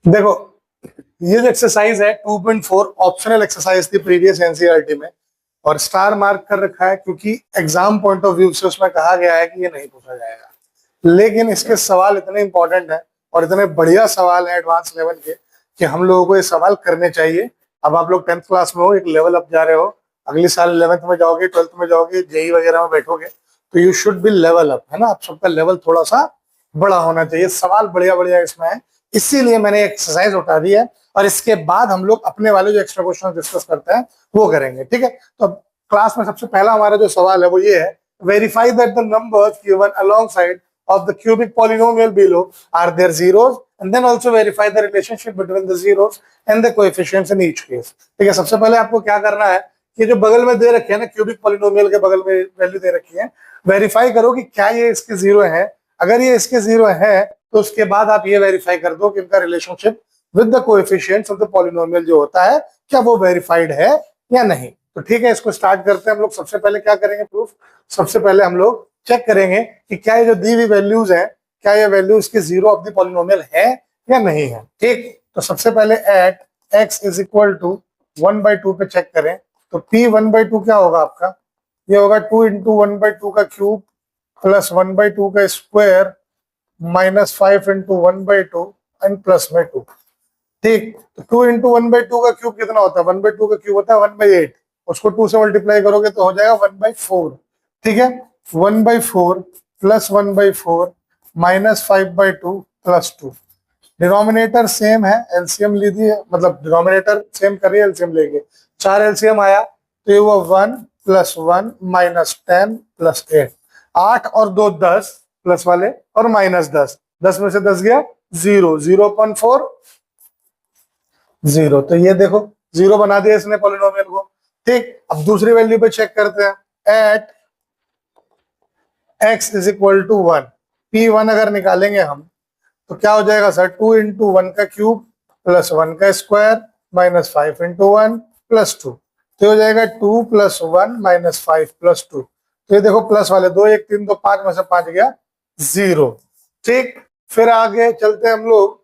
देखो, ये जो एक्सरसाइज है 2.4 ऑप्शनल एक्सरसाइज थी प्रीवियस एनसीईआरटी में, और स्टार मार्क कर रखा है क्योंकि एग्जाम पॉइंट ऑफ व्यू से उसमें कहा गया है कि ये नहीं पूछा जाएगा। लेकिन इसके सवाल इतने इंपॉर्टेंट है और इतने बढ़िया सवाल है एडवांस लेवल के कि हम लोगों को ये सवाल करने चाहिए। अब आप लोग 10th क्लास में हो, एक लेवल अप जा रहे हो, अगले साल 11th में जाओगे, 12th में जाओगे, जेई वगैरह में बैठोगे, तो you should be level up, है ना। आप सबका लेवल थोड़ा सा बड़ा होना चाहिए। सवाल बढ़िया बढ़िया इसमें है, इसीलिए मैंने एक्सरसाइज उठा दी है। और इसके बाद हम लोग अपने वाले जो एक्स्ट्रा क्वेश्चन डिस्कस करते हैं वो करेंगे, ठीक है। तो अब क्लास में सबसे पहला हमारा जो सवाल है वो ये है, verify that the numbers given alongside of the cubic polynomial below are there zeros, and then also verify the relationship between the zeros and the coefficients in each case। ठीक है, सबसे पहले आपको क्या करना है कि जो बगल में दे रखे हैं ना, क्यूबिक पॉलिनोमियल के बगल में वैल्यू दे रखी है, वेरीफाई करो कि क्या ये इसके जीरो है। अगर ये इसके जीरो है तो उसके बाद आप ये वेरीफाई कर दो कि इनका relationship with the coefficients of the polynomial जो होता है, क्या वो वेरीफाइड है या नहीं। तो ठीक है, इसको स्टार्ट करते हैं हम लोग। सबसे पहले क्या करेंगे प्रूफ, सबसे पहले हम लोग चेक करेंगे कि क्या ये जो दी हुई वैल्यूज है, क्या ये वैल्यूज के जीरो ऑफ द पॉलिनोमियल है या नहीं है। ठीक, तो सबसे पहले at x is equal to 1/2 पे चेक करें। तो p 1/2 क्या होगा आपका, ये होगा 2 इंटू 1/2 का क्यूब प्लस 1/2 का square minus 5 into 1/2 and plus में 2। ठीक, तो 2 इंटू 1/2 का क्यूब कितना होता है, 1/2 का क्यूब होता है 1/8, उसको 2 से मल्टीप्लाई करोगे तो हो जाएगा 1/4। ठीक है, 1/4 plus 1/4 minus 5/2 plus 2। Denominator same है, एलसीएम लीजिए, मतलब डिनोमिनेटर सेम करिए, एलसीएम लेंगे। 4 एलसीएम आया तो ये हुआ 1 प्लस 1 माइनस 10 प्लस 8। 8 और 2 10 प्लस वाले और माइनस 10, 10 में से 10 गया 0, 0.4 0। तो ये देखो जीरो बना दिया इसने पॉलिनोमियल को। ठीक, अब दूसरी वैल्यू पे चेक करते हैं। At x is equal to 1, p1 अगर निकालेंगे हम तो क्या हो जाएगा सर, 2 इंटू 1 का क्यूब प्लस 1 का स्क्वायर माइनस 5 इंटू 1 प्लस 2। तो हो जाएगा 2 प्लस 1 माइनस 5 प्लस 2। तो ये देखो प्लस वाले 2 1 3 तो 5 में से 5 गया 0। ठीक, फिर आगे चलते हैं हम लोग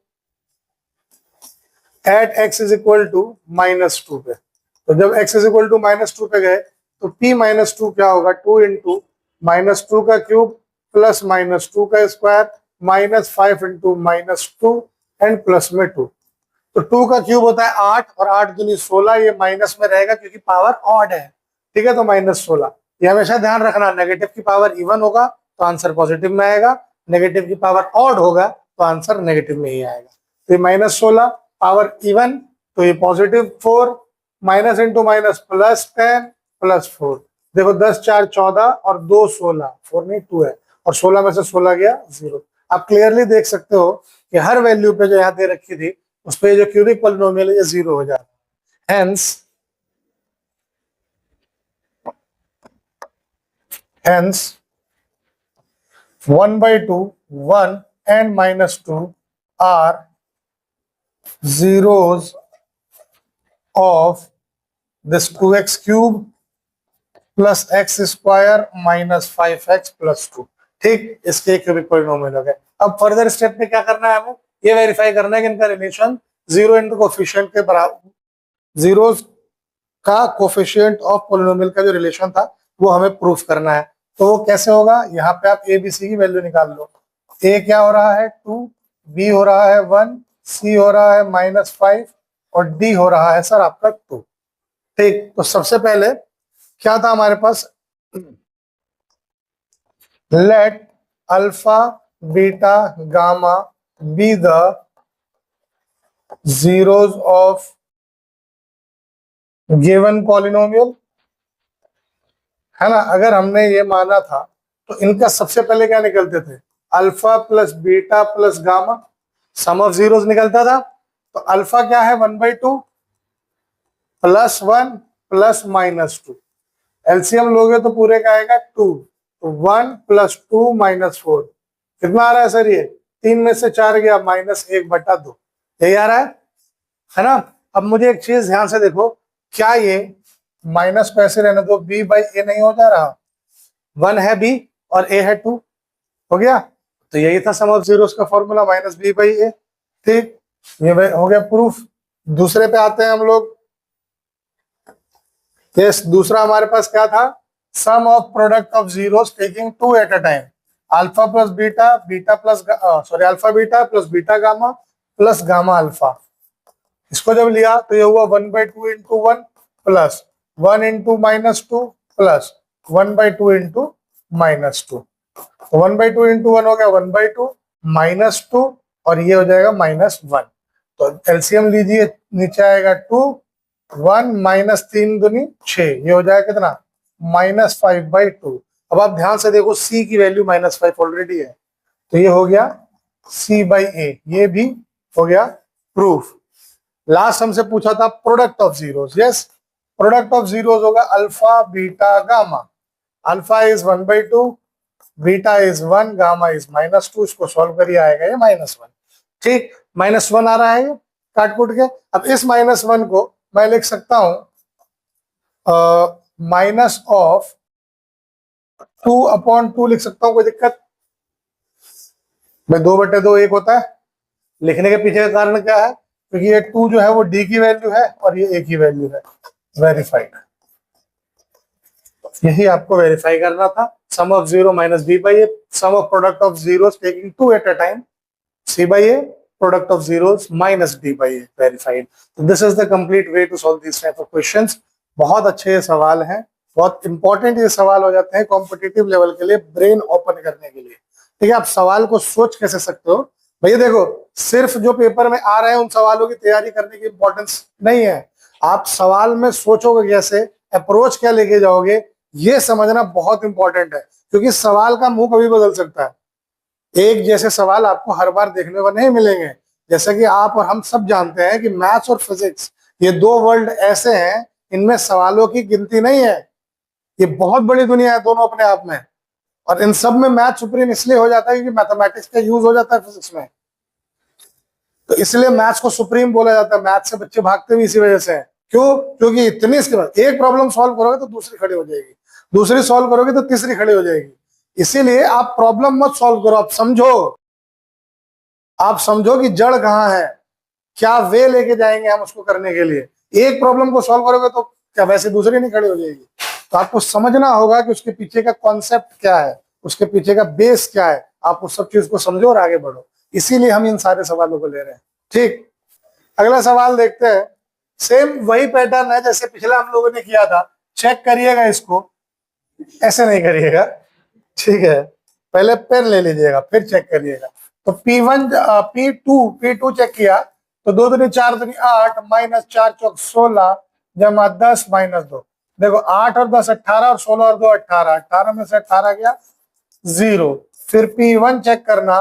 at x is equal to -2 पे। तो जब x इज इक्वल टू -2 पे गए तो p -2 क्या होगा, 2 इंटू -2 का क्यूब प्लस -2 का square minus 5 into -2 and plus में 2। तो 2 का क्यूब होता है 8 और 8 दूनी 16, ये माइनस में रहेगा क्योंकि पावर ऑड है। ठीक है, तो -16। ये हमेशा ध्यान रखना, नेगेटिव की पावर इवन होगा तो आंसर पॉजिटिव में आएगा, नेगेटिव की पावर ऑड होगा तो आंसर नेगेटिव में ही आएगा। तो ये -16 पावर इवन, तो ये +4 minus into minus plus 10 plus 4। देखो 10 4 14 और 2 16, 4 नहीं 2 है, और 16 में से 16 गया 0। आप क्लियरली देख सकते हो कि हर वैल्यू पे जो यहाँ दे रखी थी उस पे जो क्यूबिक पॉलिनोमियल है ये 0 हो जाता है। Hence 1/2 1 and -2 are zeros of this 2x cube plus x square minus 5x plus 2। ठीक, इसके क्यूबिक पॉलिनोमियल हो गए। अब फर्दर स्टेप में क्या करना है हमें, ये वेरीफाई करना है कि इनका रिलेशन जीरो इंटू कोफिशिएंट के बराबर, जीरोस का कोफिशिएंट ऑफ पॉलिनोमियल का जो रिलेशन था वो हमें प्रूफ करना है। तो वो कैसे होगा, यहाँ पे आप ए बी सी की वैल्यू निकाल लो। ए क्या हो रहा है 2, बी हो रहा है 1, सी हो रहा है -5 और डी हो रहा है सर आपका 2। ठीक, तो सबसे पहले क्या था हमारे पास, let alpha beta gamma be the zeros of given polynomial, है ना। अगर हमने ये माना था तो इनका सबसे पहले क्या निकलते थे, alpha plus beta plus gamma, sum of zeros निकलता था। तो अल्फा क्या है 1/2 प्लस 1 प्लस -2, एलसीएम लोगे तो पूरे का आएगा 2, तो 1 प्लस 2 माइनस 4। कितना आ रहा है सर, ये 3 में से 4 गया -1/2, यही आ रहा है ना। अब मुझे एक चीज ध्यान से देखो, क्या ये माइनस पैसे रहने दो, b बाई ए नहीं हो जा रहा, 1 है b और a है 2, हो गया। तो यही था सम ऑफ जीरोस का फॉर्मूला, -b/a। ठीक, ये हो गया प्रूफ। दूसरे पे आते हैं हम लोग। यस, दूसरा हमारे पास क्या था, sum of product of zeros taking two at a time, alpha plus beta, beta plus sorry alpha beta plus beta gamma plus gamma alpha. इसको जब लिया तो ये हुआ 1/2 into 1 plus 1 into -2 plus 1/2 into -2। 1/2 into 1 हो गया 1/2 -2 और ये हो जाएगा -1। तो एलसीएम लीजिए, नीचे आएगा 2, 1 -3 दूनी 6, ये हो जाएगा कितना -5/2। अब आप ध्यान से देखो सी की वैल्यू -5 ऑलरेडी है, तो ये हो गया C/A, ये भी हो गया प्रूफ। लास्ट हमसे पूछा था product of zeros. Yes, product of zeros होगा alpha beta gamma. Alpha is 1/2, beta is 1, gamma is -2। इसको सॉल्व करिए, आएगा ये -1। ठीक, -1 आ रहा है ये काट कुट के। अब इस -1 को मैं लिख सकता हूं माइनस ऑफ 2/2 लिख सकता हूं, कोई दिक्कत? भाई 2/2 1 होता है। लिखने के पीछे का कारण क्या है, क्योंकि ये 2 जो है वो डी की वैल्यू है और ये ए की वैल्यू है। वेरीफाइड, यही आपको वेरीफाई करना था। Sum of 0 minus B/A, sum of product of zeros taking 2 at a time, C/A, product of zeros minus D/A, verified. तो this is the complete way to solve this type of questions. बहुत अच्छे ये सवाल हैं, बहुत important ये सवाल हो जाते हैं कॉम्पिटिटिव लेवल के लिए, ब्रेन ओपन करने के लिए। ठीक है, आप सवाल को सोच कैसे सकते हो भैया। देखो, सिर्फ जो पेपर में आ रहे हैं उन सवालों की तैयारी करने की इंपॉर्टेंस नहीं है, आप सवाल में सोचोगे कैसे, अप्रोच क्या लेके जाओगे, ये समझना बहुत इंपॉर्टेंट है। क्योंकि सवाल का मुंह कभी बदल सकता है, एक जैसे सवाल आपको हर बार देखने को नहीं मिलेंगे। जैसा कि आप और हम सब जानते हैं कि मैथ्स और फिजिक्स ये दो वर्ल्ड ऐसे हैं, इनमें सवालों की गिनती नहीं है। ये बहुत बड़ी दुनिया है दोनों अपने आप में, और इन सब में मैथ सुप्रीम इसलिए हो जाता है क्योंकि मैथमेटिक्स का यूज हो जाता है फिजिक्स में, तो इसलिए मैथ्स को सुप्रीम बोला जाता है। मैथ्स से बच्चे भागते भी इसी वजह से हैं। क्यों? क्योंकि इतनी इसके बाद एक प्रॉब्लम सॉल्व करोगे तो दूसरी खड़ी हो जाएगी, दूसरी सॉल्व करोगे तो तीसरी खड़ी हो जाएगी। इसीलिए आप प्रॉब्लम मत सॉल्व करो, आप समझो कि जड़ कहाँ है, क्या वे लेके जाएंगे हम उसको करने के लिए। एक प्रॉब्लम को सॉल्व करोगे तो क्या वैसे दूसरी नहीं खड़ी हो जाएगी? तो आपको समझना होगा कि उसके पीछे का कॉन्सेप्ट क्या है, उसके पीछे का बेस क्या है, आप उस सब चीज को समझो और आगे बढ़ो। इसीलिए हम इन सारे सवालों को ले रहे हैं। ठीक, अगला सवाल देखते हैं। सेम वही पैटर्न है जैसे पिछला हम लोगों ने किया था, चेक करिएगा इसको, ऐसे नहीं करिएगा। ठीक है, पहले पेन ले लीजिएगा फिर चेक करिएगा। तो P1 P2 चेक किया तो 2 दूनी 4 दूनी 8 -4 चौक 16 जमा 10 -2। देखो 8 और 10 18 और 16 और 2 18, 18 में से 18 गया 0। फिर P1 चेक करना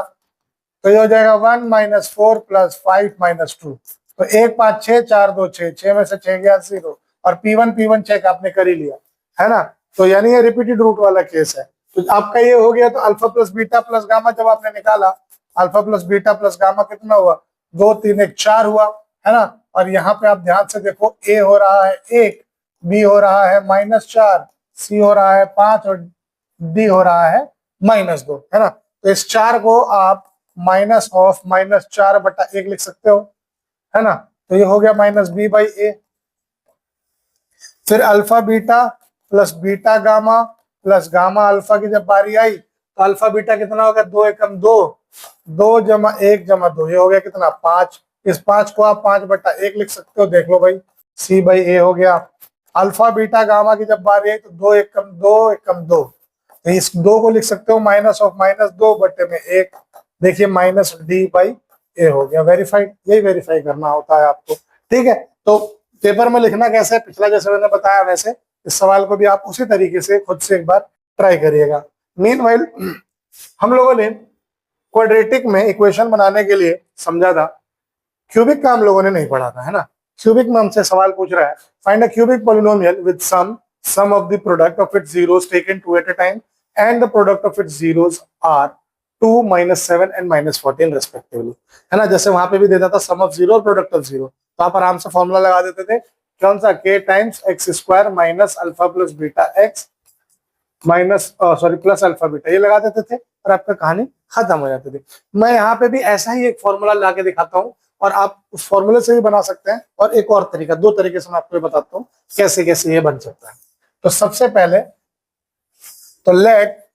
तो ये हो जाएगा 1 -4 + 5 -2। तो 1 5 6 4 2 6, 6 में से 6 गया 0। और P1 चेक आपने कर ही लिया है ना। तो यानी ये रिपीटेड रूट वाला केस है। तो आपका ये हो गया। तो alpha plus beta plus gamma जब आपने निकाला, alpha plus beta plus gamma कितना हुआ, 2 3 1 4 हुआ है ना। और यहाँ पे आप ध्यान से देखो, ए हो रहा है 1, बी हो रहा है -4, सी हो रहा है 5 और डी हो रहा है -2, है ना। तो इस 4 को आप माइनस ऑफ -4/1 लिख सकते हो, है ना। तो ये हो गया -B/A। फिर alpha beta plus beta gamma plus gamma alpha की जब बारी आई तो अल्फा बीटा कितना हो गया, 2 एकम 2, 2 जमा 1 जमा 2, ये हो गया कितना 5। इस 5 को आप 5/1 लिख सकते हो, देख लो भाई, C/A हो गया। अल्फा बीटा गामा की जब बारी आई तो 2 एकम 2 एकम 2, तो इस 2 को लिख सकते हो माइनस ऑफ -2/1, देखिए -D/A हो गया। वेरीफाइड, यही वेरीफाई करना होता है आपको। ठीक है, तो पेपर में लिखना कैसे है, पिछला जैसे मैंने बताया वैसे इस सवाल को भी आप उसी तरीके से खुद से एक बार ट्राई करिएगा। मीनवाइल हम लोगों ने क्वाड्रेटिक में इक्वेशन बनाने के लिए समझा था, क्यूबिक का हम लोगों ने नहीं पढ़ा था, है ना। क्यूबिक में हमसे सवाल पूछ रहा है, find a cubic polynomial with sum of the product of its zeros taken 2 at a time and the product of its zeros are 2 -7 and -14 respectively, है ना। जैसे वहां पे भी देता था सम ऑफ जीरो और प्रोडक्ट ऑफ जीरो, तो आप आराम से फॉर्मूला लगा देते थे, कौन सा, k times x² minus alpha plus beta x minus plus alpha beta, ये लगा देते थे और आपका कहानी खत्म हो जाती थी। मैं यहाँ पे भी ऐसा ही एक फॉर्मूला ला के दिखाता हूँ और आप उस फॉर्मूले से भी बना सकते हैं, और एक और तरीका, दो तरीके से मैं आपको बताता हूँ कैसे कैसे ये बन सकता है। तो सबसे पहले तो let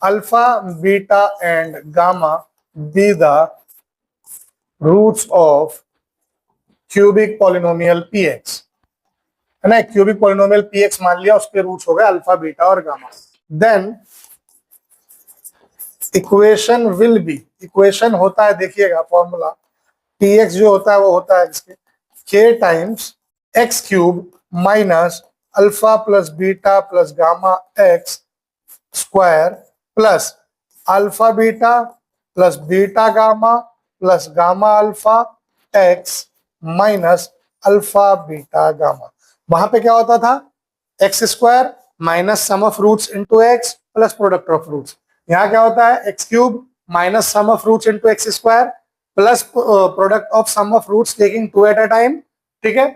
alpha beta and gamma be the roots of cubic polynomial px, है ना। क्यूबिक पॉलिनोमियल px मान लिया, उसके रूट्स हो गए अल्फा बीटा और gamma. Then equation will be, equation होता है देखिएगा फॉर्मूला, px जो होता है वो होता है इसके k times x cube minus alpha plus beta plus gamma x square plus alpha beta plus beta gamma plus gamma alpha x minus alpha beta gamma. वहां पे क्या होता था, x square minus sum of roots into x plus product of roots. यहाँ क्या होता है, x cube minus sum of roots into x square plus product of sum of roots taking two at a time, ठीक है,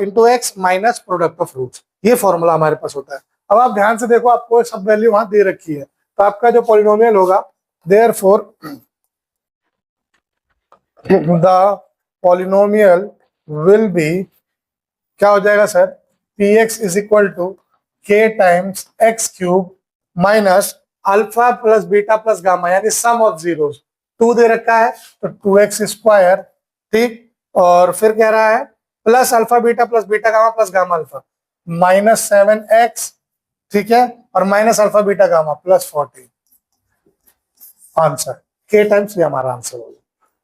into x minus product of roots. ये formula हमारे पास होता है। अब आप ध्यान से देखो, आपको सब वैल्यू वहां दे रखी है, तो आपका जो पॉलिनोमियल होगा, therefore the polynomial will be, क्या हो जाएगा sir, px is equal to k times x cube minus alpha plus beta plus gamma, यानी सम ऑफ जीरोस। 2 दे रखा है तो 2x स्क्वायर, ठीक, और फिर कह रहा है plus alpha beta plus beta gamma plus gamma alpha minus 7x, ठीक है, और minus alpha beta gamma plus 14। Answer k times, ये हमारा आंसर होगा।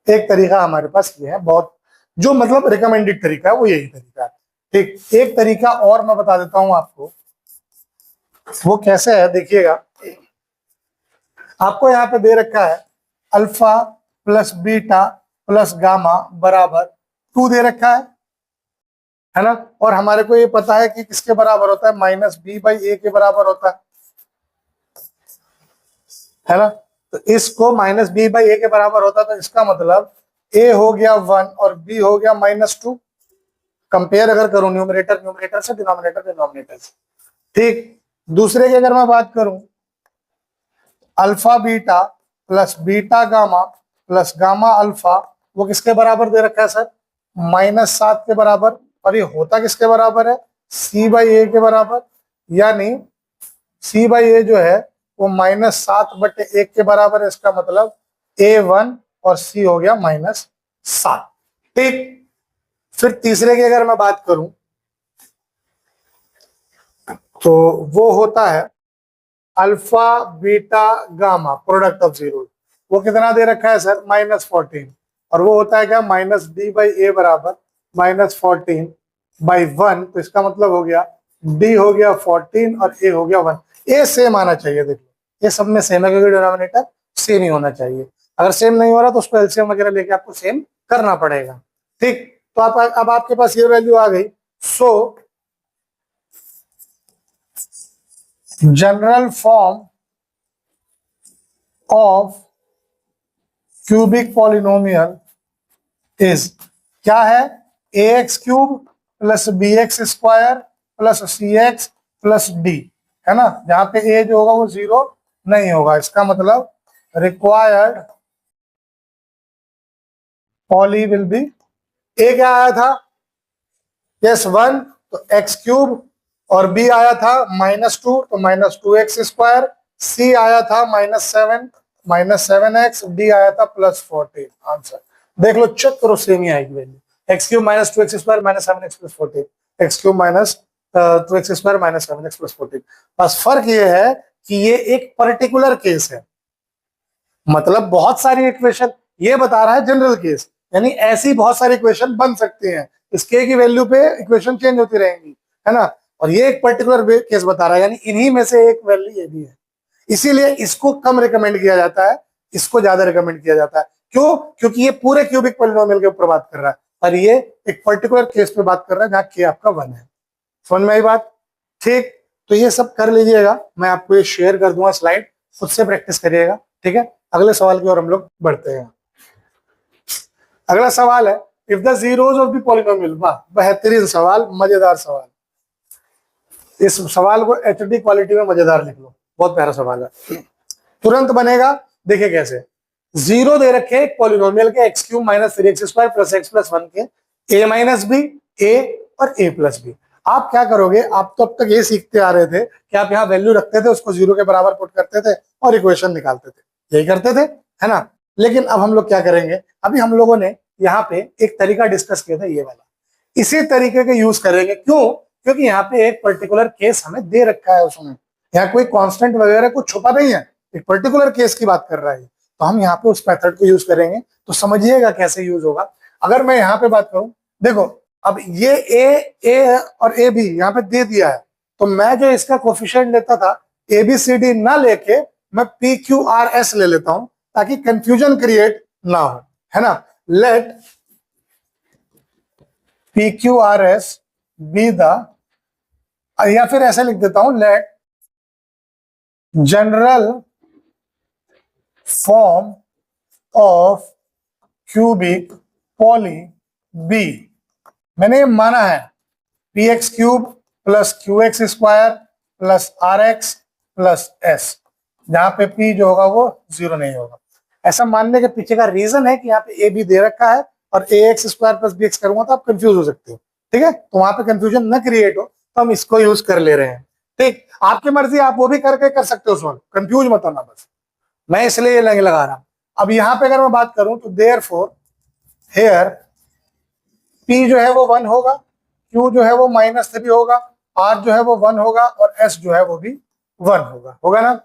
एक तरीका हमारे पास ये है, बहुत जो मतलब रिकमेंडेड तरीका है वो यही तरीका है, ठीक। एक तरीका और मैं बता देता हूं आपको, वो कैसे है देखिएगा। आपको यहाँ पे दे रखा है alpha plus beta plus gamma बराबर 2 दे रखा है ना, और हमारे को ये पता है कि किसके बराबर होता है, माइनस बी बाई ए के बराबर होता है ना। तो इसको माइनस बी बाई ए के बराबर होता है, तो इसका मतलब ए हो गया 1 और बी हो गया -2। कंपेयर अगर करूं न्यूमरेटर न्यूमरेटर से, डिनोमिनेटर डिनोमिनेटर से, ठीक। दूसरे की अगर मैं बात करूं, alpha beta plus beta gamma plus gamma alpha, वो किसके बराबर दे रखा है सर, -7 के बराबर, और ये होता किसके बराबर है, सी बाई ए के बराबर, यानी सी बाई ए जो है वो -7/1 के बराबर है। इसका मतलब A1 और C हो गया -7, ठीक। फिर तीसरे की अगर मैं बात करूं तो वो होता है alpha beta gamma product of zero, वो कितना दे रखा है सर, -14, और वो होता है क्या, माइनस डी बाई ए बराबर -14/1। तो इसका मतलब हो गया डी हो गया 14 और ए हो गया 1। ए सेम आना चाहिए, देखो ये सब में सेम है क्योंकि डिनोमिनेटर सेम ही होना चाहिए। अगर सेम नहीं हो रहा तो उसको एलसीएम वगैरह लेके आपको सेम करना पड़ेगा, ठीक। तो आप अब आपके पास ये वैल्यू आ गई। So general form of cubic polynomial is क्या है, a x cube plus b x square plus c x plus d, है ना। जहां पे ए जो होगा वो 0 नहीं होगा, इसका मतलब रिक्वायर्ड पॉली विल बी, ए क्या आया था, यस 1, तो एक्स क्यूब, और बी आया था -2 तो -2x स्क्वायर, सी आया था -7x, डी आया था +14। आंसर देख लो, चेक करो, सेम ही आएगी value, x cube -2x square -7x + 14, x cube -2x square -7x + 14। बस फर्क ये है कि ये एक पर्टिकुलर केस है, मतलब बहुत सारी इक्वेशन, ये बता रहा है जनरल केस, यानी ऐसी बहुत सारी इक्वेशन बन सकती हैं, इस k की वैल्यू पे इक्वेशन चेंज होती रहेंगी, है ना। और ये एक पर्टिकुलर केस बता रहा है, यानी इन्हीं में से एक वैल्यू ये भी है, इसीलिए इसको कम रिकमेंड किया जाता है, इसको ज्यादा रिकमेंड किया जाता है। क्यों, क्योंकि ये पूरे क्यूबिक पॉलिनोमियल के ऊपर बात कर रहा है, और ये एक पर्टिकुलर केस पे बात कर रहा है जहाँ k आपका 1 है। समझ में आई बात, ठीक। तो ये सब कर लीजिएगा, मैं आपको ये शेयर कर दूंगा स्लाइड, खुद से प्रैक्टिस करिएगा, ठीक है। अगले सवाल की ओर हम लोग बढ़ते हैं। अगला सवाल है, if the zeros of the polynomial, वाह बेहतरीन सवाल, मजेदार सवाल। इस सवाल को एचडी क्वालिटी में मजेदार लिख लो, बहुत प्यारा सवाल है, तुरंत बनेगा। देखिए कैसे, जीरो दे रखे एक पॉलिनोमियल के x cube minus 3x square plus x plus 1 के a माइनस बी, ए और a प्लस बी। आप क्या करोगे, आप तो अब तक ये सीखते आ रहे थे कि आप यहाँ वैल्यू रखते थे, उसको जीरो के बराबर पुट करते थे और इक्वेशन निकालते थे, यही करते थे, है ना। लेकिन अब हम लोग क्या करेंगे, अभी हम लोगों ने यहाँ पे एक तरीका डिस्कस किया था, ये वाला, इसी तरीके के यूज करेंगे। क्यों? क्योंकि यहाँ पे एक पर्टिकुलर केस हमें दे रखा है, उसमें यहाँ कोई कांस्टेंट वगैरह कुछ छुपा नहीं है, एक पर्टिकुलर केस की बात कर रहा है, तो हम यहाँ पे उस मेथड को यूज करेंगे। तो समझिएगा कैसे यूज होगा। अगर मैं यहाँ पे बात करूं, देखो अब ये ए और ए बी यहाँ पे दे दिया है, तो मैं जो इसका कोफिशिएंट लेता था ए बी सी डी ना लेके मैं पी क्यू आर एस ले लेता हूं, ताकि कंफ्यूजन क्रिएट ना हो, है ना। Let P Q R S be the, या फिर ऐसे लिख देता हूं, let general form of cubic poly be. मैंने ये माना है P x cube plus Q x square plus R x plus S, जहां पे पी जो होगा वो जीरो नहीं होगा। ऐसा मानने के पीछे का रीजन है कि यहाँ पे ए बी दे रखा है और a x square plus b x करूंगा तो आप कंफ्यूज हो सकते हो, ठीक है। तो वहां पे कंफ्यूजन न क्रिएट हो तो हम इसको यूज कर ले रहे हैं, ठीक। आपकी मर्जी, आप वो भी करके कर सकते हो, उसमें कंफ्यूज मत होना, बस मैं इसलिए ये लगा रहा हूं। अब यहाँ पे अगर मैं बात करूं तो देयरफॉर हियर P जो है वो 1 होगा, Q जो है वो -3 होगा, R जो है वो 1 होगा और S जो है वो भी 1 होगा ना।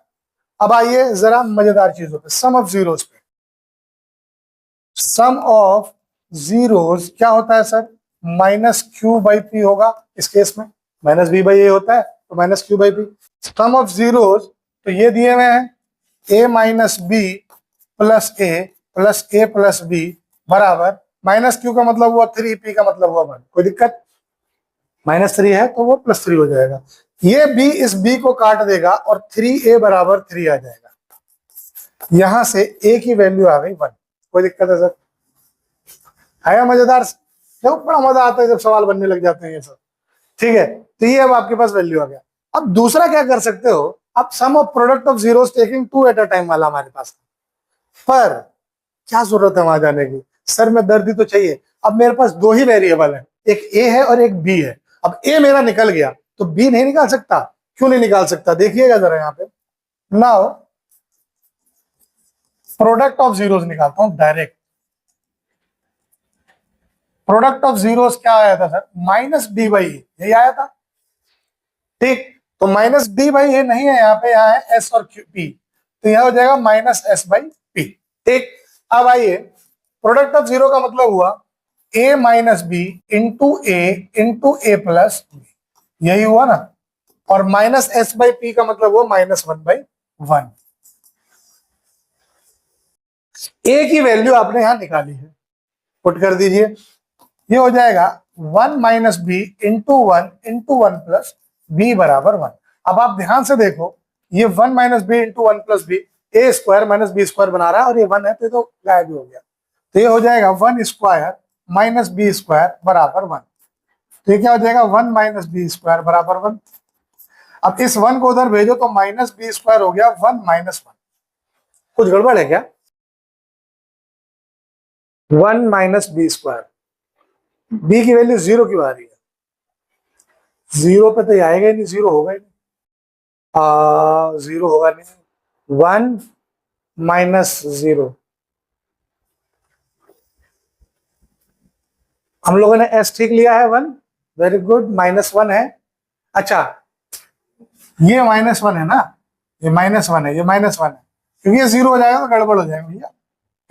अब आइए जरा मजेदार चीजों पे, सम ऑफ जीरोस पे। सम ऑफ जीरोस क्या होता है सर, -Q/P होगा, इस केस में -B/A होता है तो -Q/P। सम ऑफ जीरोस तो ये दिए हुए हैं a minus B plus A plus B बराबर -Q का मतलब हुआ 3, P का मतलब हुआ 1। कोई दिक्कत? -3 है तो वो +3 हो जाएगा। ये b इस b को काट देगा और 3a बराबर 3 आ जाएगा। यहां से a की वैल्यू आ गई 1। कोई दिक्कत है सर? आया मजेदार? देखो बड़ा मजा आता है जब सवाल बनने लग जाते हैं ये सब, ठीक है। तो ये अब आपके पास वैल्यू आ गया। अब दूसरा क्या कर सकते हो, अब sum of product of zeros taking 2 at a time वाला हमारे पास, पर क्या जरूरत है वहां जाने की, सर में दर्द ही तो चाहिए। अब मेरे पास दो ही वेरिएबल है, एक a है और एक b है। अब a मेरा निकल गया तो b नहीं निकाल सकता। क्यों नहीं निकाल सकता, देखिएगा जरा यहाँ पे। नाउ प्रोडक्ट ऑफ जीरोस निकालता हूं डायरेक्ट। प्रोडक्ट ऑफ जीरोस क्या आया था सर, -d/a, यही आया था, ठीक। तो -d/a नहीं है यहाँ पे, यहाँ है s और p, तो यह हो जाएगा -s/p, ठीक। अब आइए, प्रोडक्ट ऑफ जीरो का मतलब हुआ a minus B into A plus B, यही हुआ ना। और -s/p का मतलब हुआ -1/1। a की वैल्यू आपने यहां निकाली है, पुट कर दीजिए, ये हो जाएगा 1 minus B into 1 plus B बराबर 1। अब आप ध्यान से देखो, ये 1 minus B into 1 plus b, a square minus b square बना रहा है और ये 1 है तो गायब हो गया। तो ये हो जाएगा 1 स्क्वायर माइनस बी स्क्वायर बराबर 1। तो ये क्या हो जाएगा, 1 माइनस बी स्क्वायर बराबर 1। अब इस 1 को उधर भेजो तो माइनस बी स्क्वायर हो गया 1 माइनस 1। कुछ गड़बड़ है क्या? 1 माइनस बी स्क्वायर, बी की वैल्यू 0 क्यों आ रही है? 0 पे तो ये आएगा ही नहीं, 0 होगा ही नहीं, 0 होगा नहीं। 1 माइनस 0, हम लोगों ने एस ठीक लिया है 1, वेरी गुड, -1 है। अच्छा ये -1 है ना, ये -1 है, ये -1 है, क्योंकि ये 0 हो जाएगा तो गड़बड़ हो जाएगा भैया,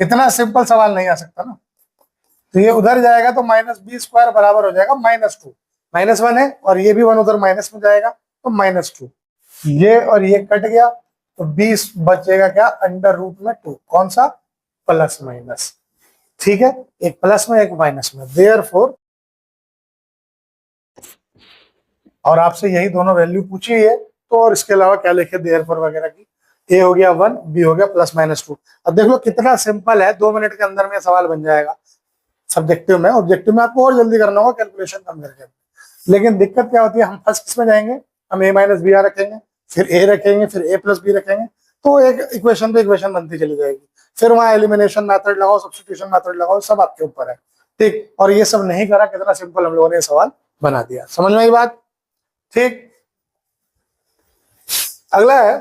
इतना सिंपल सवाल नहीं आ सकता ना। तो ये उधर जाएगा तो -b स्क्वायर बराबर हो जाएगा -2, -1 है और ये भी 1 उधर माइनस में जाएगा तो -2, ये और ये कट गया तो 20 बचेगा क्या, √2। कौन सा? प्लस माइनस, ठीक है, एक प्लस में एक माइनस में, देयरफॉर। और आपसे यही दोनों वैल्यू पूछी है तो, और इसके अलावा क्या लिखे देयरफॉर वगैरह की। ए हो गया 1, बी हो गया +-2। अब देख लो कितना सिंपल है, 2 मिनट के अंदर में सवाल बन जाएगा। सब्जेक्टिव में, ऑब्जेक्टिव में आपको और जल्दी करना होगा कैलकुलेशन कम करके। लेकिन दिक्कत क्या होती है, हम फर्स्ट किस में जाएंगे, हम a माइनस बी रखेंगे, फिर a रखेंगे, फिर a प्लस बी रखेंगे, तो एक इक्वेशन पे इक्वेशन बनती चली जाएगी। फिर वहां एलिमिनेशन मेथड लगाओ, सब्स्टिट्यूशन मेथड लगाओ, सब आपके ऊपर है। ठीक, और ये सब नहीं करा, कितना सिंपल हम लोगों ने सवाल बना दिया। समझ में आई बात? ठीक, अगला है,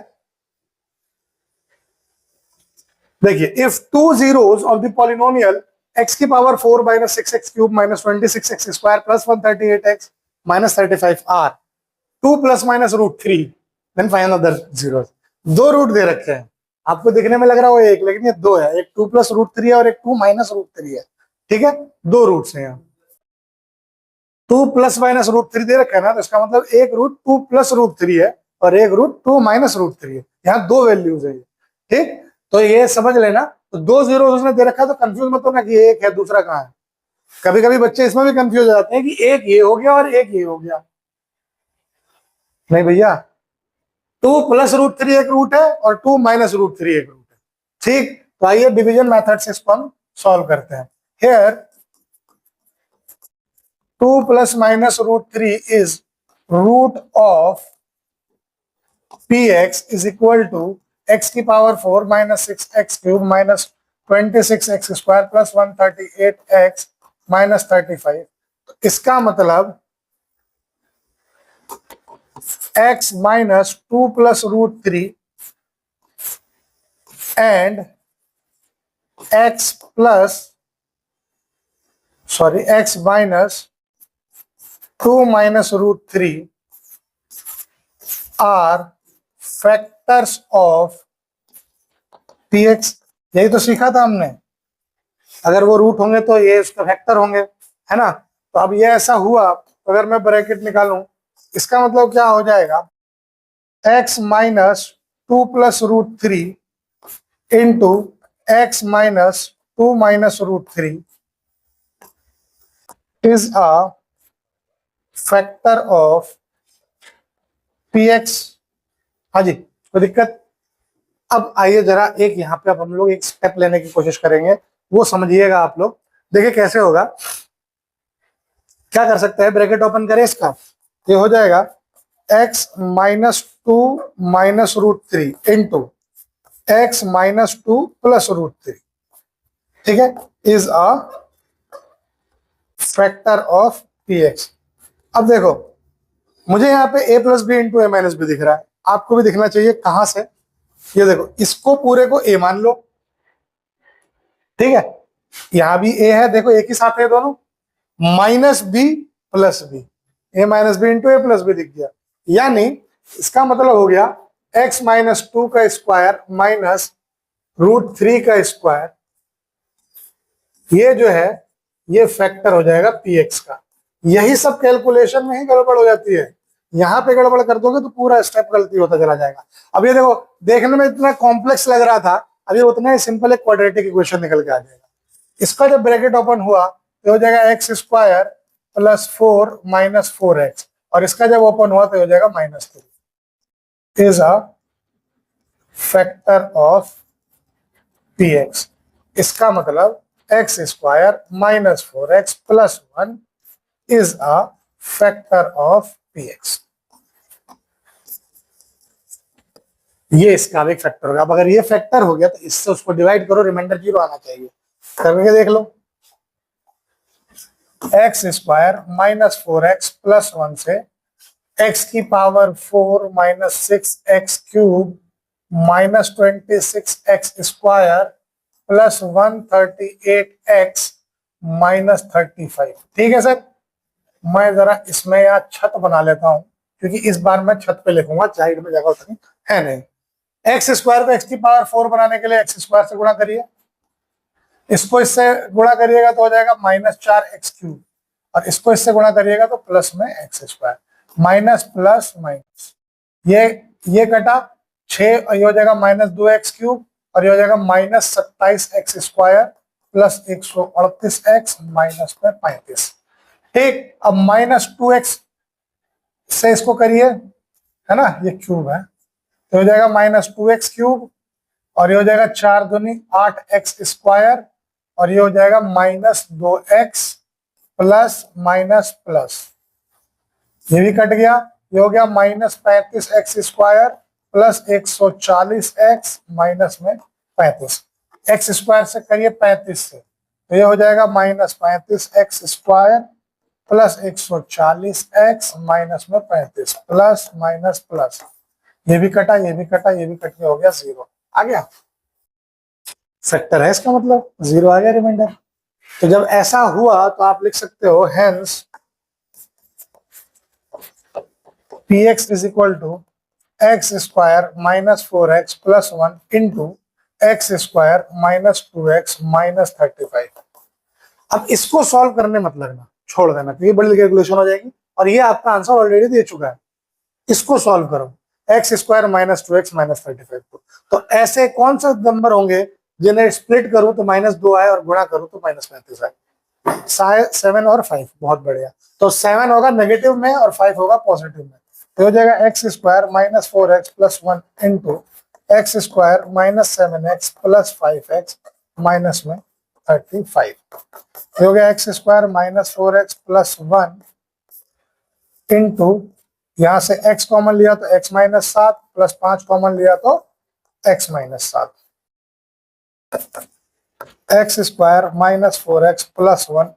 देखिए, if two zeros of the polynomial x की power 4 minus 6x cube minus 26x square plus 138x minus 35 are 2 plus minus root 3, then find other zeros. दो रूट दे रखे हैं, आपको दिखने में लग रहा हो एक, लेकिन ये दो है, एक 2 प्लस रूट 3 है और एक 2 माइनस रूट 3 है। ठीक है, दो रूट्स हैं यहाँ। 2 प्लस माइनस रूट 3 दे रखा है ना, तो इसका मतलब एक रूट 2 प्लस रूट 3 है और एक रूट 2 माइनस रूट 3 है। यहाँ दो वैल्यूज है। ठीक, तो ये समझ लेना। तो दो जीरो उसने दे रखा है, तो कंफ्यूज मत होना कि एक है दूसरा कहाँ है। कभी कभी बच्चे इसमें भी कंफ्यूज हो जाते हैं कि एक ये हो गया और एक ये हो गया। नहीं भैया, 2 प्लस रूट 3 एक रूट है और 2 माइनस रूट 3 एक रूट है। ठीक, तो आइए डिवीजन मेथड से इसको हम सॉल्व करते हैं। Here 2 plus minus root 3 is root of px is equal to x की power 4 minus 6x cube minus 26x square plus 138x minus 35। तो इसका मतलब x minus 2 plus root 3 and x minus 2 minus root 3 are factors of px। यही तो सीखा था हमने, अगर वो रूट होंगे तो ये उसका फैक्टर होंगे, है ना। तो अब ये ऐसा हुआ, तो अगर मैं ब्रैकेट निकालूं, इसका मतलब क्या हो जाएगा, x minus 2 plus root 3 into x minus 2 minus root 3 is a factor of px। हाँ जी, कोई दिक्कत? अब आइए जरा एक यहाँ पे अब हम लोग एक स्टेप लेने की कोशिश करेंगे, वो समझिएगा आप लोग। देखिए कैसे होगा, क्या कर सकते हैं, ब्रैकेट ओपन करें इसका, ये हो जाएगा x minus 2 minus root 3 into x minus 2 plus root 3, ठीक है, is a factor of px। अब देखो, मुझे यहाँ पे a plus B into A minus B दिख रहा है, आपको भी दिखना चाहिए। कहां से? ये देखो, इसको पूरे को a मान लो, ठीक है, यहां भी a है, देखो एक ही साथ है दोनों, minus B plus b, A minus B into A plus B दिख गया। यानी इसका मतलब हो गया x माइनस 2 का स्क्वायर माइनस रूट 3 का स्क्वायर, ये जो है ये फैक्टर हो जाएगा px का। यही सब कैलकुलेशन में ही गड़बड़ हो जाती है, यहां पे गड़बड़ कर दोगे तो पूरा स्टेप गलती होता चला जाएगा। अब ये देखो, देखने में इतना कॉम्प्लेक्स लग रहा था, अभी उतना ही सिंपल एक क्वाड्रेटिक इक्वेशन निकल के आ जाएगा। इसका जब ब्रैकेट ओपन हुआ तो हो जाएगा x square plus 4 minus 4x, और इसका जब ओपन हुआ तो हो जाएगा minus 3 is a factor of px। इसका मतलब x square minus 4x plus 1 is a factor of px। ये इसका भी एक फैक्टर होगा। अब अगर ये फैक्टर हो गया तो इससे उसको डिवाइड करो, रिमाइंडर 0 आना चाहिए, करके देख लो। X square minus 4x plus 1 से x की power 4 minus 6x cube minus 26x square plus 138x minus 35। ठीक है सर, मैं जरा इसमें यहाँ छत बना लेता हूं, क्योंकि इस बार मैं छत पे लिखूंगा, साइड में जगह उतनी है नहीं। एक्स स्क्वायर को x की पावर 4 बनाने के लिए एक्स स्क्वायर से गुणा करिए, इसको इससे गुणा करिएगा तो हो जाएगा माइनस 4x क्यूब, और इसको इससे गुणा करिएगा तो प्लस में x square, minus plus minus, ये कटा 6, ये हो जाएगा माइनस 2x क्यूब, और ये हो जाएगा minus 27x square plus 138x minus में 35। ठीक, अब माइनस 2x से इसको करिए, है ना, ये क्यूब है, तो हो जाएगा माइनस 2x क्यूब, और ये हो जाएगा 4 दूनी 8x स्क्वायर, और ये हो जाएगा minus 2x plus minus plus, ये भी कट गया, ये हो गया minus 35x square plus 140x minus में 35। एक्स स्क्वायर से करिए 35 से, तो ये हो जाएगा minus 35x square plus 140x minus में 35, प्लस माइनस प्लस, ये भी कटा, ये भी कटा, ये भी कट के हो गया 0 आ गया। फैक्टर है इसका मतलब 0 आ गया रिमाइंडर। तो जब ऐसा हुआ तो आप लिख सकते हो hence px is equal to x square minus 4x plus 1 into x square minus 2x minus 35। अब इसको सॉल्व करने मत लगना, छोड़ देना, क्योंकि बड़ी कैलकुलेशन हो जाएगी और ये आपका आंसर ऑलरेडी दे चुका है। इसको सॉल्व करो, x square minus 2x minus 35 को। तो ऐसे कौन से नंबर होंगे जिन्हें स्प्लिट करूं तो -2 आए और गुणा करूं तो -35 आए? 7 और 5, बहुत बढ़िया। तो 7 होगा नेगेटिव में और 5 होगा पॉजिटिव में, तो हो जाएगा x square minus 4x plus 1 into x square minus 7x plus 5x minus में 35। हो गया x square minus 4x plus 1 into, यहां से x कॉमन लिया तो x माइनस 7 प्लस 5 कॉमन लिया तो x minus 7, x square minus 4x plus 1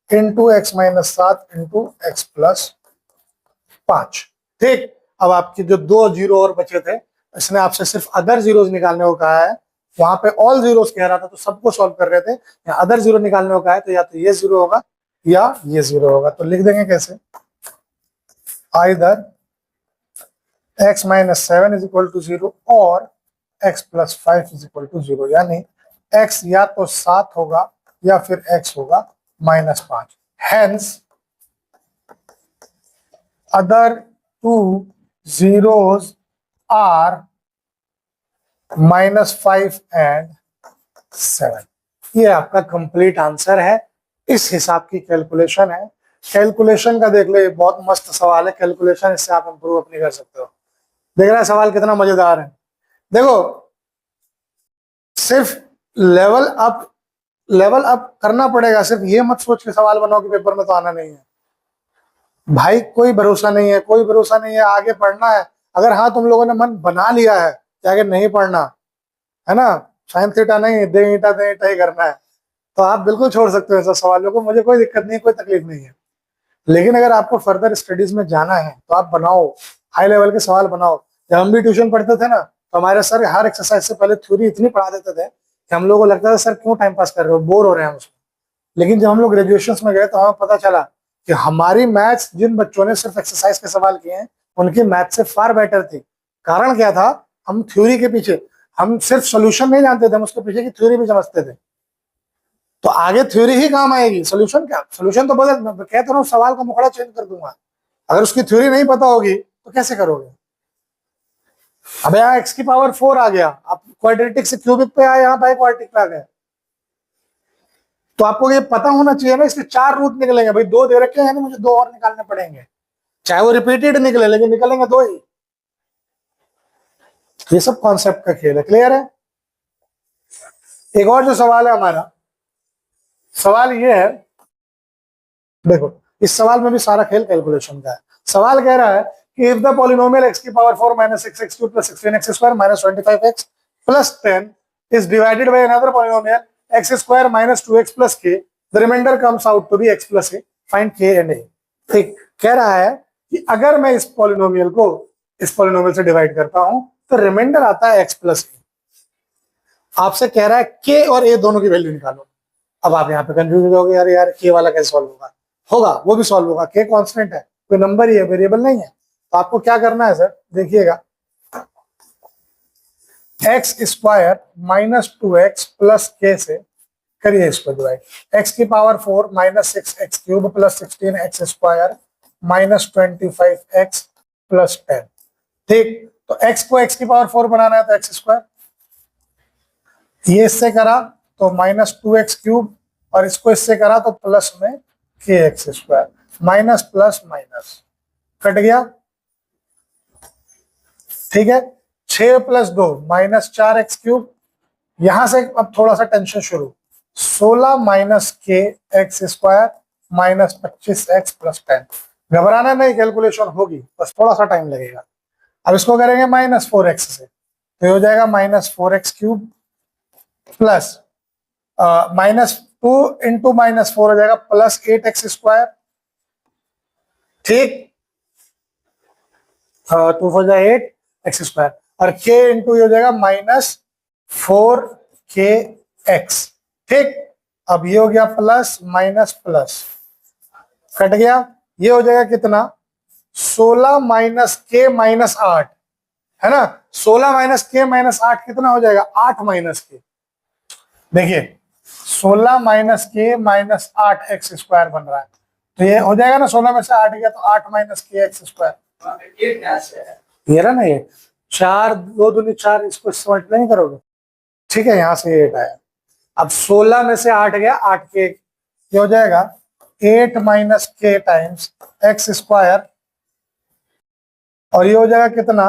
into x minus 7 into x plus 5। ठीक, अब आपके जो 2 जीरो और बचे थे, इसने आपसे सिर्फ अदर जीरोस निकालने को कहा है। वहां पे ऑल जीरोस कह रहा था तो सबको सॉल्व कर रहे थे, या अदर जीरो निकालने को कहा है तो या तो ये 0 होगा या ये 0 होगा। तो लिख देंगे कैसे, either x minus 7 is equal to 0 और x plus 5 is equal to 0, यानी x या तो 7 होगा या फिर x होगा -5। Hence other 2 zeros are -5 and 7। ये आपका कंप्लीट आंसर है, इस हिसाब की कैलकुलेशन है। कैलकुलेशन का देख लो, ये बहुत मस्त सवाल है। कैलकुलेशन इससे आप इंप्रूव अपनी कर सकते हो। देख रहा है सवाल कितना मजेदार है। देखो, सिर्फ लेवल अप करना पड़ेगा, सिर्फ ये मत सोच के सवाल बनाओ कि पेपर में तो आना नहीं है। भाई कोई भरोसा नहीं है, कोई भरोसा नहीं है, आगे पढ़ना है। अगर हाँ तुम लोगों ने मन बना लिया है कि आगे नहीं पढ़ना है ना, साइन थीटा नहीं, दे ईटा ही करना है, तो आप बिल्कुल छोड़ सकते हो ऐसा सवालों को, मुझे कोई दिक्कत नहीं, कोई तकलीफ नहीं है। लेकिन अगर आपको फर्दर स्टडीज में जाना है तो आप बनाओ, हाई लेवल के सवाल बनाओ। जब हम भी ट्यूशन पढ़ते थे ना, तो हमारे सर हर एक्सरसाइज से पहले थ्योरी इतनी पढ़ा देते थे कि हम लोगों को लगता था सर क्यों टाइम पास कर रहे हो, बोर हो रहे हैं हम उसमें। लेकिन जब हम लोग ग्रेजुएशन में गए तो हमें पता चला कि हमारी मैथ्स, जिन बच्चों ने सिर्फ एक्सरसाइज के सवाल किए हैं, उनकी मैथ से फार बेटर थी। कारण क्या था, हम थ्योरी के पीछे, हम सिर्फ सोल्यूशन नहीं जानते थे, हम उसके पीछे की थ्योरी भी समझते थे। तो आगे थ्योरी ही काम आएगी, सोल्यूशन क्या, सोल्यूशन तो बदल, मैं कहता रहा हूँ सवाल का मुखड़ा चेंज कर दूंगा। अगर उसकी थ्योरी नहीं पता होगी तो कैसे करोगे। अब यहाँ x की पावर 4 आ गया, आप क्वाड्रेटिक से क्यूबिक पे आए, यहाँ बाई क्वाड्रेटिक पे आ गए, तो आपको ये पता होना चाहिए ना, इसके 4 रूट निकलेंगे। भाई 2 दे रखे हैं, मुझे 2 और निकालने पड़ेंगे, चाहे वो रिपीटेड निकले, लेकिन निकलेंगे 2 ही। ये सब कॉन्सेप्ट का खेल है। क्लियर है। एक और जो सवाल है हमारा, सवाल ये है, देखो इस सवाल में भी सारा खेल कैलकुलेशन का है। सवाल कह रहा है कि इफ द पॉलिनोमियल x की power 4 - 6x³ + 16x² - 25x + 10 is divided by another polynomial x² - 2x + k, the remainder comes out to be x + a, find k and a। ठीक, कह रहा है कि अगर मैं इस पॉलिनोमियल को इस पॉलिनोमियल से डिवाइड करता हूं तो रिमाइंडर आता है x + a। आपसे कह रहा है k और a दोनों की वैल्यू निकालो। अब आप यहाँ पे कंफ्यूज हो गए, यार k वाला कैसे सॉल्व होगा। होगा, वो भी सॉल्व होगा, k कांस्टेंट है, कोई नंबर ही है, वेरिएबल नहीं है। तो आपको क्या करना है सर, देखिएगा, x² - 2x + k से करिए इसको डिवाइड। x की पावर 4 - 6x³ + 16x² - 25x + 10। ठीक, तो x को x की पावर 4 बनाना है तो x², ये इससे करा तो -2x³ और इसको इससे करा तो प्लस में kx², minus plus minus cut गया। ठीक है, 6 + 2 -4x³। यहां से अब थोड़ा सा टेंशन शुरू, 16 - kx² - 25x + 10। घबराना नहीं, कैलकुलेशन होगी, बस थोड़ा सा टाइम लगेगा। अब इसको करेंगे -4x से, तो ये हो जाएगा -4x³ प्लस -2 इंटू -4 हो जाएगा +8x²। ठीक, 2 हो जाए 8x², और k इंटू ये हो जाएगा -4kx। ठीक, अब ये हो गया प्लस माइनस प्लस, कट गया, ये हो जाएगा कितना 16 - k - 8, है ना। 16 - k - 8 कितना हो जाएगा 8 - k। देखिए 16 - k - 8x² बन रहा है, तो ये हो जाएगा ना, 16 में से 8 गया तो 8 - kx²। ये रहा ना, ये 4 2 दूनी 4, इसको मल्टीप्लाई नहीं करोगे, ठीक है, यहां से 8 आया। अब 16 में से 8 गया 8k, ये हो जाएगा 8 - k टाइम्स x², और ये हो जाएगा कितना,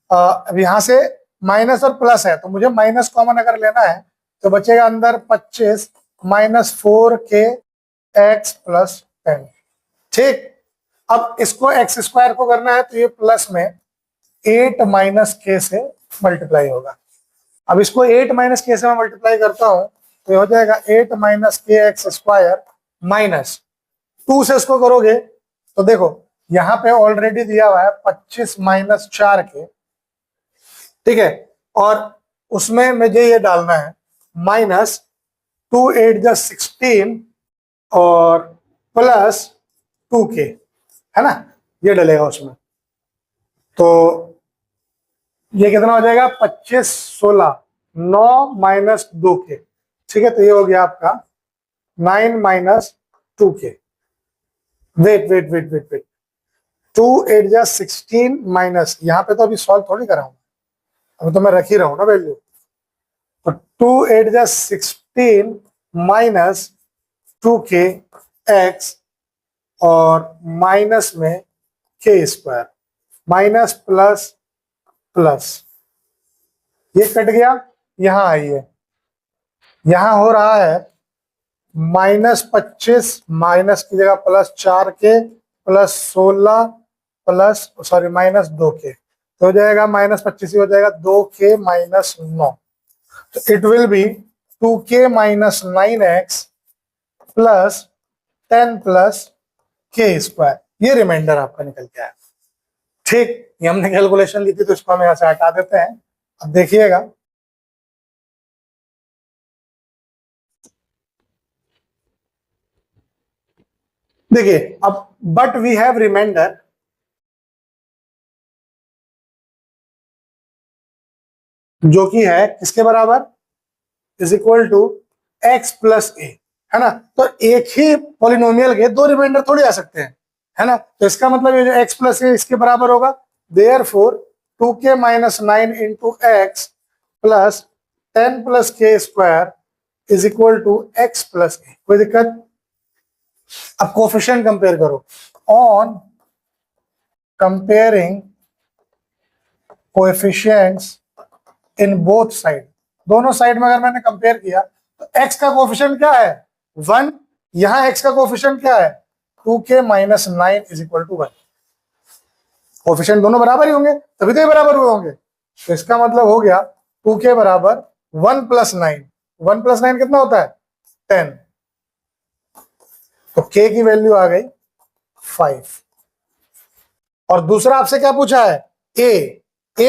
अब यहां से माइनस और प्लस है, तो मुझे माइनस कॉमन अगर लेना है तो बचेगा अंदर 25 - 4kx + 10। ठीक, अब इसको x² को करना है तो ये प्लस में 8 - k से मल्टीप्लाई होगा। अब इसको 8 - k से मैं मल्टीप्लाई करता हूं तो ये हो जाएगा 8 - kx² माइनस 2 से इसको करोगे तो देखो यहाँ पे ऑलरेडी दिया हुआ है 25 - 4k, ठीक है, और उसमें मुझे ये डालना है -2 8 + 16 और प्लस 2k, है ना, ये डलेगा उसमें। तो ये कितना हो जाएगा 25 16 9 - 2k, ठीक है, तो ये हो गया आपका 9 - 2k। Wait wait wait wait wait 2 8 + 16 minus, यहाँ पे तो अभी सॉल्व थोड़ी कर रहा हूँ, अभी तो मैं रख ही रहा हूँ ना वैल्यू, तो 2 8 + 16 माइनस 2k x और माइनस में k² माइनस प्लस प्लस, ये कट गया, यहां आइए, यहां हो रहा है -25 माइनस की जगह +4k plus 16 plus sorry -2k, तो हो जाएगा -25 हो जाएगा 2k - 9, तो it will be 2k - 9x plus 10 plus k²। ये रिमाइंडर आपका निकल के आया। ठीक, ये हमने कैलकुलेशन ली थी तो इसको हम यहां से हटा देते हैं। अब देखिएगा, देखिए अब बट वी हैव रिमाइंडर, जो कि है किसके बराबर, is equal to x + a, है ना। तो एक ही पॉलिनोमियल के दो रिमाइंडर थोड़ी आ सकते हैं, है ना, तो इसका मतलब ये जो x + a इसके बराबर होगा, therefore 2k - 9 × x plus 10 + k² is equal to x + a। कोई दिक्कत। अब कोफिशिएंट कंपेयर करो, on comparing coefficients in both side, दोनों साइड में अगर मैंने कंपेयर किया तो x का कोफिशिएंट क्या है 1, यहां x का कोफिशिएंट क्या है 2k - 9 is equal to 1। Coefficient दोनों बराबर ही होंगे, तभी तो ये बराबर हुए होंगे, तो इसका मतलब हो गया 2k बराबर 1 + 9, 1 + 9 कितना होता है 10, तो k की वैल्यू आ गई 5। और दूसरा आपसे क्या पूछा है a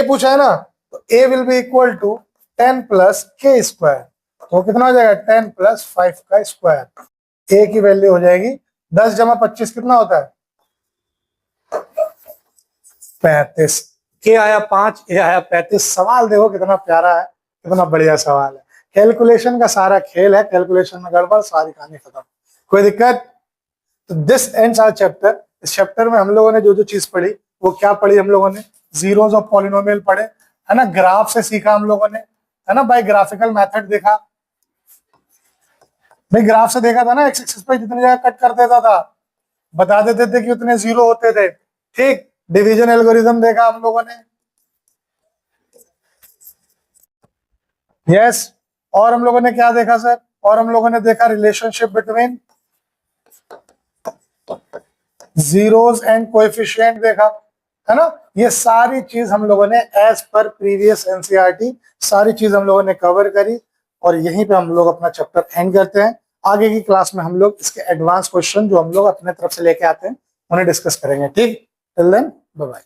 पूछा है ना, तो a will be equal to 10 + k², तो कितना हो जाएगा 10 + 5 का स्क्वायर। a की वैल्यू हो जाएगी 10 + 25 कितना होता है 35, k आया 5 a आया 35। सवाल देखो कितना प्यारा है, कितना बढ़िया सवाल है। कैलकुलेशन का सारा खेल है, कैलकुलेशन में गड़बड़ सारी कहानी खत्म। कोई दिक्कत। तो दिस एंड्स आवर चैप्टर। इस चैप्टर में हम लोगों ने जो जो चीज पढ़ी वो क्या पढ़ी, हम लोगों ने जीरोस ऑफ पॉलिनोमियल पढ़े, है ना, ग्राफ से सीखा हम लोगों ने, है ना, बाय ग्राफिकल मेथड देखा, भाई ग्राफ से देखा था ना, एक्स एक्सिस पे जितनी जगह कट कर देता था बता देते थे कि उतने जीरो होते थे। ठीक, डिवीजन एल्गोरिथम देखा हम लोगों ने, यस। और हम लोगों ने क्या देखा सर, और हम लोगों ने देखा relationship between zeros and coefficient देखा, है ना, ये सारी चीज हम लोगों ने एज पर प्रीवियस एनसीईआरटी सारी चीज हम लोगों ने कवर करी, और यहीं पे हम लोग अपना चैप्टर एंड करते हैं। आगे की क्लास में हम लोग इसके एडवांस क्वेश्चन जो हम लोग अपने तरफ से लेके आते हैं उन्हें डिस्कस करेंगे। ठीक, टिल देन बाय बाय।